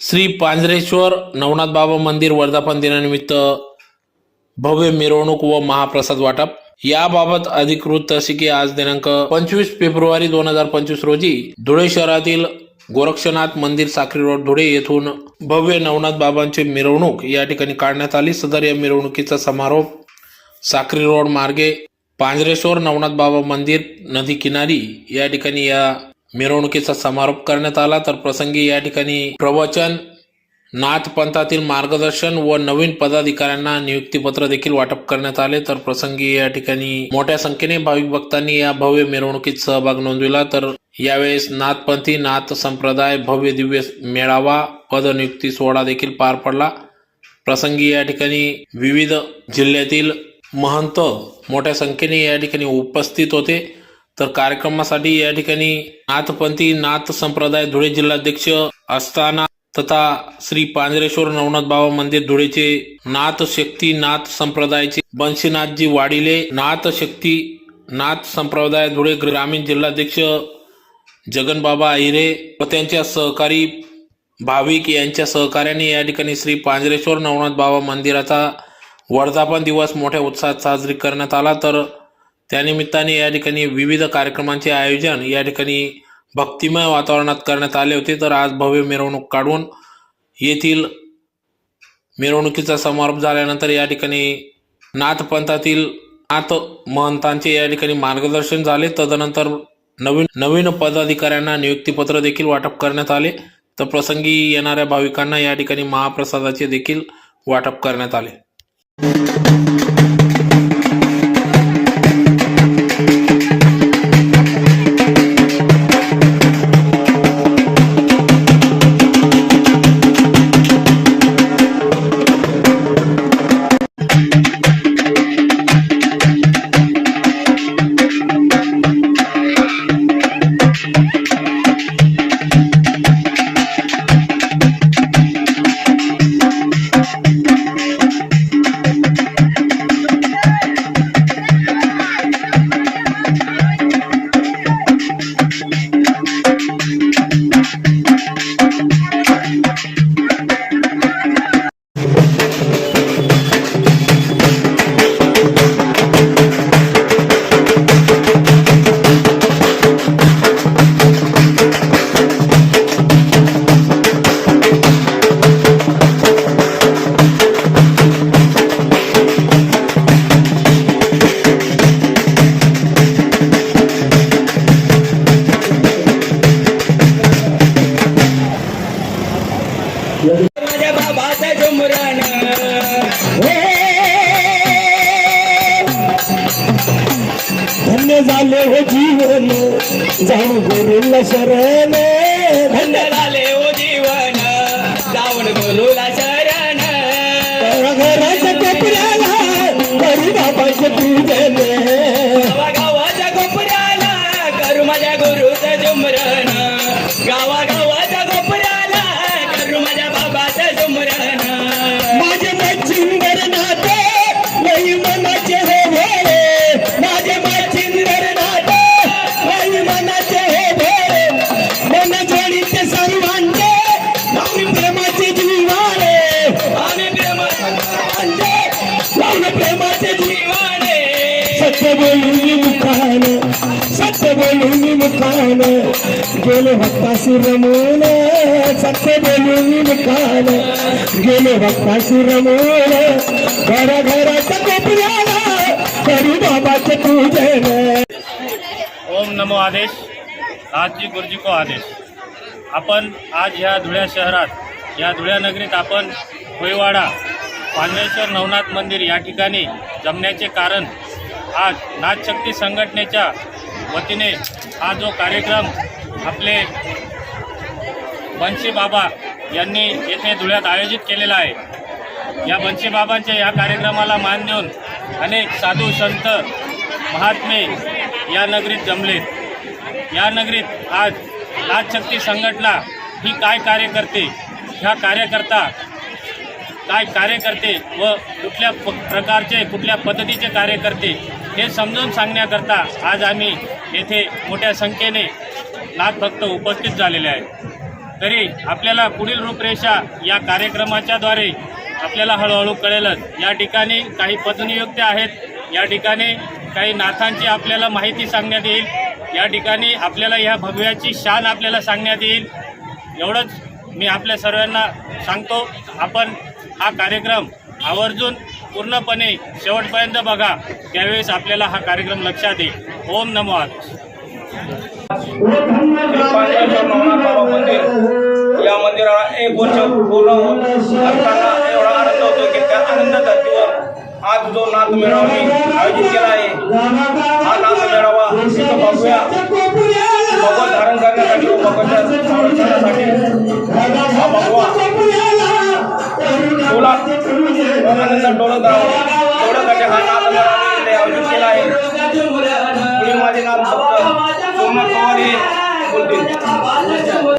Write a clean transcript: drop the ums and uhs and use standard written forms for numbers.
श्री पांजरेश्वर नवनाथ बाबा मंदिर वर्धापन दिनानिमित्त भव्य मिरवणूक व महाप्रसाद वाटप याबाबत अधिकृत अशी की आज दिनांक 25 फेब्रुवारी 2025 रोजी धुळे शहरातील गोरक्षनाथ मंदिर साक्री रोड धुळे येथून भव्य नवनाथ बाबांची मिरवणूक या ठिकाणी काढण्यात आली। सदर या मिरवणुकीचा समारोप साक्री रोड मार्गे पांजरेश्वर नवनाथ बाबा मंदिर नदी किनारी या ठिकाणी या मिरवणुकीचा समारोप करण्यात आला। तर प्रसंगी या ठिकाणी प्रवचन, नाथ पंथातील मार्गदर्शन व नवीन पदाधिकाऱ्यांना नियुक्तीपत्र देखील वाटप करण्यात आले। तर प्रसंगी या ठिकाणी मोठ्या संख्येने भाविक भक्तांनी या भव्य मिरवणुकीत सहभाग नोंदविला। तर यावेळेस नाथपंथी नाथ संप्रदाय भव्य दिव्य मेळावा पदनियुक्ती सोहळा देखील पार पडला। प्रसंगी या ठिकाणी विविध जिल्ह्यातील महंत मोठ्या संख्येने या ठिकाणी उपस्थित होते। तर कार्यक्रमासाठी या ठिकाणी नाथपंथी नाथ संप्रदाय धुळे जिल्हाध्यक्ष असताना तथा श्री पांजरेश्वर नवनाथ बाबा मंदिर धुळेचे नाथ शक्ती नाथ संप्रदायाचे बंशीनाथजी वाडिले, नाथ शक्ती नाथ संप्रदाय धुळे ग्रामीण जिल्हाध्यक्ष जगनबाबा अहिरे व त्यांच्या सहकारी भाविक यांच्या सहकार्याने या ठिकाणी श्री पांजरेश्वर नवनाथ बाबा मंदिराचा वर्धापन दिवस मोठ्या उत्साहात साजरी करण्यात आला। तर त्यानिमित्ताने या ठिकाणी विविध कार्यक्रमांचे आयोजन या ठिकाणी भक्तिमय वातावरणात करण्यात आले होते। तर आज भव्य मिरवणूक काढून येथील मिरवणुकीचा समारोप झाल्यानंतर या ठिकाणी नाथपंथातील नाथ महंतांचे या ठिकाणी मार्गदर्शन झाले। तदनंतर नवीन पदाधिकाऱ्यांना नियुक्तीपत्र देखील वाटप करण्यात आले। तर प्रसंगी येणाऱ्या भाविकांना या ठिकाणी महाप्रसादाचे देखील वाटप करण्यात आले। माझ्या बाबाचा जुमरान धन्य झाले हो जीवन जाऊन गुरुला शरण, धन्य झाले हो जीवन जाऊन गुरुला शरण। घराच्या कोपऱ्याला करू बाबाचे पूजन, गावाच्या कोपऱ्याला करू माझ्या गुरुचं जुमरण, गावाच्या कोपऱ्याला करू माझ्या बाबाचं जुमरण। माझे मच्छिंदर नाते लई मनाचे हे भोळे, माझे मच्छिंदर नाते लई मनाचे हे भोळे, मन जोडीचे सर्वांचे आम्ही प्रेमाचे जीवाने, आम्ही प्रेमाचे जीवाने। सत्य बोलून मुखान, सत्य बोलून मुखान गेले भक्ताशी रमून, सत्य बोलून मुखान गेले भक्ताशी रमून। घराच्या कोपऱ्याला करू बाबाचे पूजन। ओम नमो आदेश, आजची गुरुजी को आदेश। आपण आज ह्या धुळ्या शहरात या धुळ्या नगरीत आपण कोयवाडा पांजरेश्वर नवनाथ मंदिर या ठिकाणी जमण्याचे कारण आज नाथशक्ती संघटनेच्या वतीने हा जो कार्यक्रम आपले बंशी बाबा यांनी येथे धुळ्यात आयोजित केलेला आहे। या बंशी बाबांच्या या कार्यक्रमाला मान देऊन अनेक साधू संत महात्मे या नगरीत जमलेत। या नगरीत आज नाथशक्ती संघटना ही काय कार्य करते, ह्या कार्यकर्ता काय कार्य करते व कुठल्या प्रकारचे कुठल्या पद्धतीचे कार्य करते हे समजून सांगण्याकरता आज आम्ही येथे मोठ्या संख्येने नाथ भक्त उपस्थित झालेले आहेत। तरी आपल्याला पुढील रूपरेषा या कार्यक्रमाच्याद्वारे आपल्याला हळूहळू कळेलच. या ठिकाणी काही पथनियुक्त्या आहेत, या ठिकाणी काही नाथांची आपल्याला माहिती सांगण्यात येईल, या ठिकाणी आपल्याला ह्या भव्याची शान आपल्याला सांगण्यात येईल. एवढंच मी आपल्या सर्वांना सांगतो. आपण हा कार्यक्रम आवर्जून पूर्णपणे शेवटपर्यंत बघा, त्यावेळेस आपल्याला हा कार्यक्रम लक्षात येईल. ओम नमो नारायण. पांडवेश्वर नवनाथ बाबा मंदिर या मंदिराला 1 वर्ष पूर्ण होत असताना एवढा आनंद होतो की त्या आनंद धर्तीवर आज जो नाथ मेळावा मी आयोजित केला आहे, हा नाथ मेळावा इथं भगव्य भगवत धारण करण्यासाठी व भगवंताच्या संरक्षणासाठी हा भगवा डोलात आनंद डोलत राहावा एवढ्यासाठी हा नाथ मेळावा मी इथे आयोजित केला आहे. पुढे माझे नाव फक्त सोमनाथ पवार हे बोलतील.